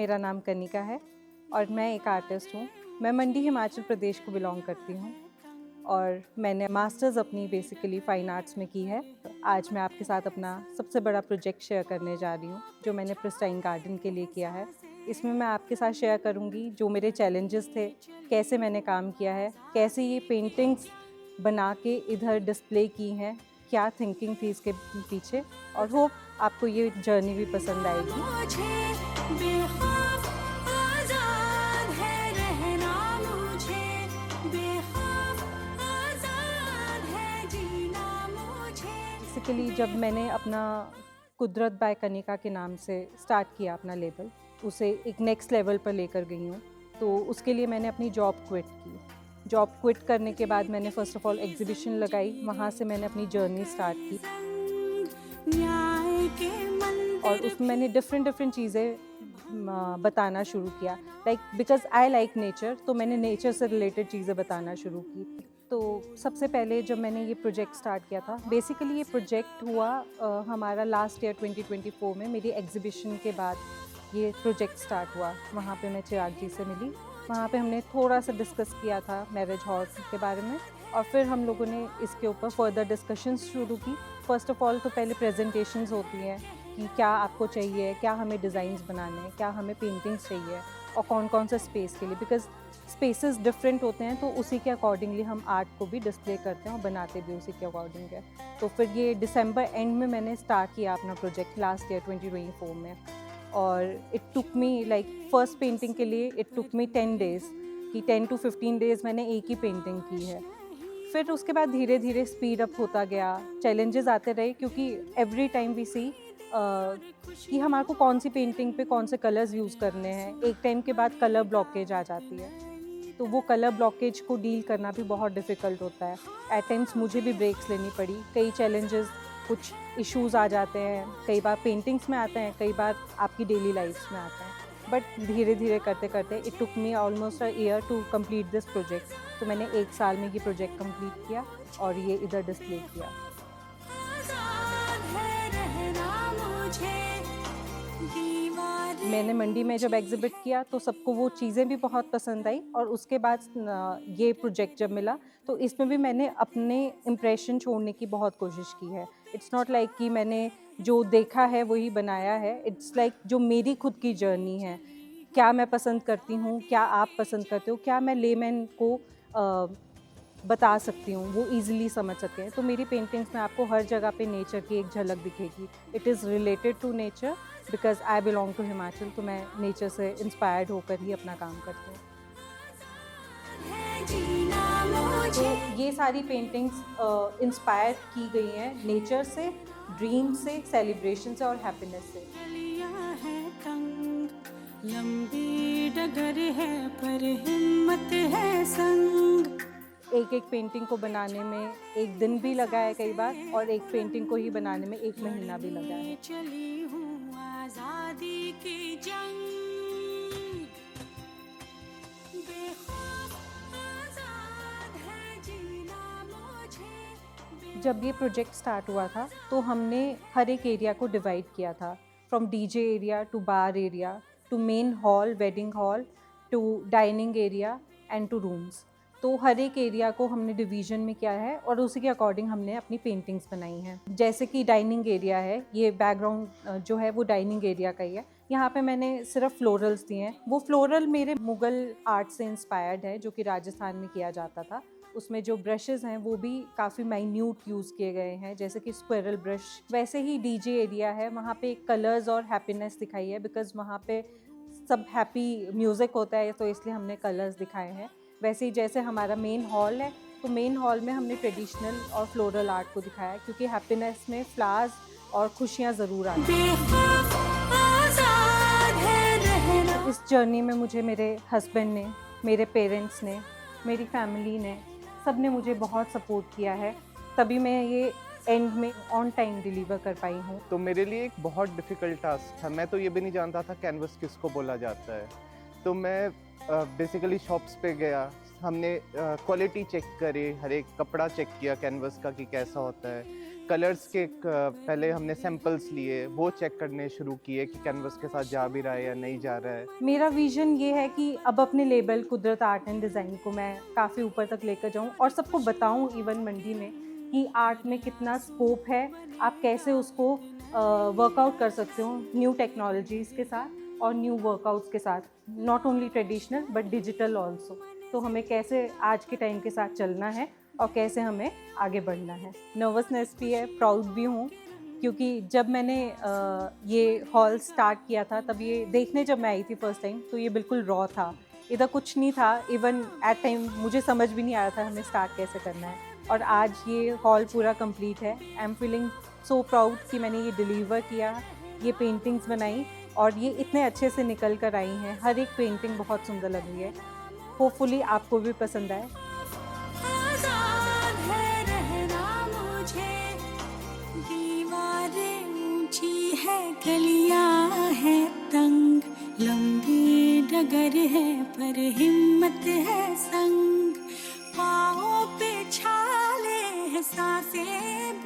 मेरा नाम कनिका है और मैं एक आर्टिस्ट हूँ। मैं मंडी हिमाचल प्रदेश को बिलोंग करती हूँ और मैंने मास्टर्स अपनी बेसिकली फ़ाइन आर्ट्स में की है। आज मैं आपके साथ अपना सबसे बड़ा प्रोजेक्ट शेयर करने जा रही हूँ, जो मैंने प्रिस्टाइन गार्डन के लिए किया है। इसमें मैं आपके साथ शेयर करूँगी जो मेरे चैलेंजेस थे, कैसे मैंने काम किया है, कैसे ये पेंटिंग्स बना के इधर डिस्प्ले की हैं, क्या थिंकिंग थी इसके पीछे, और होप आपको ये जर्नी भी पसंद आएगी। बेसिकली जब मैंने अपना कुदरत बाय कनिका के नाम से स्टार्ट किया अपना लेबल, उसे एक नेक्स्ट लेवल पर लेकर गई हूँ। तो उसके लिए मैंने अपनी जॉब क्विट की। जॉब क्विट करने के बाद मैंने फ़र्स्ट ऑफ़ ऑल एग्ज़िबिशन लगाई, वहाँ से मैंने अपनी जर्नी स्टार्ट की और उसमें मैंने डिफरेंट चीज़ें बताना शुरू किया। Like because I like nature, तो मैंने नेचर से रिलेटेड चीज़ें बताना शुरू की। तो सबसे पहले जब मैंने ये प्रोजेक्ट स्टार्ट किया था, बेसिकली ये प्रोजेक्ट हुआ हमारा लास्ट ईयर 2024 में मेरी एग्ज़िबिशन के बाद ये प्रोजेक्ट स्टार्ट हुआ। वहाँ पे मैं चिराग जी से मिली, वहाँ पे हमने थोड़ा सा डिस्कस किया था मैरिज हॉल के बारे में और फिर हम लोगों ने इसके ऊपर फर्दर डिस्कशंस शुरू की। फ़र्स्ट ऑफ़ ऑल तो पहले प्रेजेंटेशंस होती हैं कि क्या आपको चाहिए, क्या हमें डिज़ाइंस बनाने हैं, क्या हमें पेंटिंग्स चाहिए और कौन-कौन सा स्पेस के लिए, बिकॉज़ स्पेसेस डिफरेंट होते हैं तो उसी के अकॉर्डिंगली हम आर्ट को भी डिस्प्ले करते हैं और बनाते भी उसी के अकॉर्डिंग है। तो फिर ये दिसंबर एंड में मैंने स्टार्ट किया अपना प्रोजेक्ट लास्ट ईयर 2024 में और it took me like first painting के लिए इट टुक मी 10 डेज़ कि 10 टू 15 डेज़ मैंने एक ही पेंटिंग की है। फिर उसके बाद धीरे-धीरे स्पीड अप होता गया, चैलेंजेस आते रहे क्योंकि एवरी टाइम वी सी कि हमारे को कौन सी पेंटिंग पे कौन से कलर्स यूज़ करने हैं। एक टाइम के बाद कलर ब्लॉकेज आ जाती है, तो वो कलर ब्लॉकेज को डील करना भी बहुत डिफ़िकल्ट होता है। एट टाइम्स मुझे भी ब्रेक्स लेनी पड़ी, कई चैलेंजेस, कुछ इश्यूज़ आ जाते हैं, कई बार पेंटिंग्स में आते हैं, कई बार आपकी डेली लाइफ़्स में आते हैं। बट धीरे-धीरे करते-करते it took me almost a year to complete this project. तो मैंने 1 साल में ये प्रोजेक्ट कंप्लीट किया और ये इधर डिस्प्ले किया। मैंने मंडी में जब एग्ज़िबिट किया तो सबको वो चीज़ें भी बहुत पसंद आई और उसके बाद ये प्रोजेक्ट जब मिला तो इसमें भी मैंने अपने इम्प्रेशन छोड़ने की बहुत कोशिश की है। इट्स नॉट लाइक कि मैंने जो देखा है वही बनाया है, इट्स लाइक जो मेरी खुद की जर्नी है। क्या मैं पसंद करती हूँ, क्या आप पसंद करते हो, क्या मैं लेमैन को बता सकती हूँ, वो ईज़िली समझ सकें। तो मेरी पेंटिंग्स में आपको हर जगह पे नेचर की एक झलक दिखेगी। It is related to nature because I belong to Himachal, तो मैं नेचर से इंस्पायर्ड होकर ही अपना काम करती हूँ। तो ये सारी पेंटिंग्स इंस्पायर की गई हैं नेचर से, ड्रीम से, सेलिब्रेशन से और हैप्पीनेस से। लंबी डगर है पर हिम्मत है संग। एक-एक पेंटिंग को बनाने में 1 दिन भी लगा है कई बार और एक पेंटिंग को ही बनाने में 1 महीना भी लगा है। चली हूँ आज़ादी की जंग, बेखौफ आज़ाद है जीना मुझे। जब ये प्रोजेक्ट स्टार्ट हुआ था तो हमने हर एक एरिया को डिवाइड किया था, from DJ area to bar area to main hall, wedding hall to dining area and to rooms. तो हर एक एरिया को हमने डिवीज़न में किया है और उसी के अकॉर्डिंग हमने अपनी पेंटिंग्स बनाई हैं। जैसे कि डाइनिंग एरिया है, ये बैकग्राउंड जो है वो डाइनिंग एरिया का ही है। यहाँ पे मैंने सिर्फ फ्लोरल्स दिए हैं। वो फ्लोरल मेरे मुग़ल आर्ट से इंस्पायर्ड है जो कि राजस्थान में किया जाता था। उसमें जो ब्रशेज़ हैं वो भी काफ़ी माइन्यूट यूज़ किए गए हैं, जैसे कि स्क्विरल ब्रश। वैसे ही डीजे एरिया है, वहाँ पे कलर्स और हैप्पीनेस दिखाई है बिकॉज़ वहाँ पे सब हैप्पी म्यूज़िक होता है, तो इसलिए हमने कलर्स दिखाए हैं। वैसे ही जैसे हमारा मेन हॉल है, तो मेन हॉल में हमने ट्रेडिशनल और फ्लोरल आर्ट को दिखाया है क्योंकि हैप्पीनेस में फ्लावर्स और खुशियाँ ज़रूर आती हैं। इस जर्नी में मुझे मेरे हस्बैंड ने, मेरे पेरेंट्स ने, मेरी फैमिली ने, सब ने मुझे बहुत सपोर्ट किया है, तभी मैं ये एंड में ऑन टाइम डिलीवर कर पाई हूँ। तो मेरे लिए एक बहुत डिफ़िकल्ट टास्क था। मैं तो ये भी नहीं जानता था कैनवस किसको बोला जाता है। तो मैं बेसिकली शॉप्स पे गया, हमने क्वालिटी चेक करी, हर एक कपड़ा चेक किया कैनवस का कि कैसा होता है। कलर्स के पहले हमने सैंपल्स लिए, वो चेक करने शुरू किए कि कैनवस के साथ जा भी रहा है या नहीं जा रहा है। मेरा विज़न ये है कि अब अपने लेबल कुदरत आर्ट एंड डिज़ाइन को मैं काफ़ी ऊपर तक लेकर जाऊँ और सबको बताऊँ इवन मंडी में कि आर्ट में कितना स्कोप है, आप कैसे उसको वर्कआउट कर सकते हो न्यू टेक्नोलॉजीज़ के साथ और न्यू वर्कआउट्स के साथ, not only traditional but digital also. तो हमें कैसे आज के टाइम के साथ चलना है और कैसे हमें आगे बढ़ना है। नर्वसनेस भी है, प्राउड भी हूँ, क्योंकि जब मैंने ये हॉल स्टार्ट किया था तब ये देखने जब मैं आई थी फर्स्ट टाइम तो ये बिल्कुल रॉ था, इधर कुछ नहीं था। इवन एट टाइम मुझे समझ भी नहीं आ रहा था हमें स्टार्ट कैसे करना है, और आज ये हॉल पूरा कंप्लीट है। I am feeling so proud कि मैंने ये डिलीवर किया, ये पेंटिंग्स बनाई और ये इतने अच्छे से निकल कर आई हैं। हर एक पेंटिंग बहुत सुंदर लग रही है। होपफुली आपको भी पसंद आए। आजाद है रहना मुझे, दीवारें ऊंची है, गलियां है तंग, लंबी डगर है पर हिम्मत है संग, पाँव पे छाले हैं, सांसें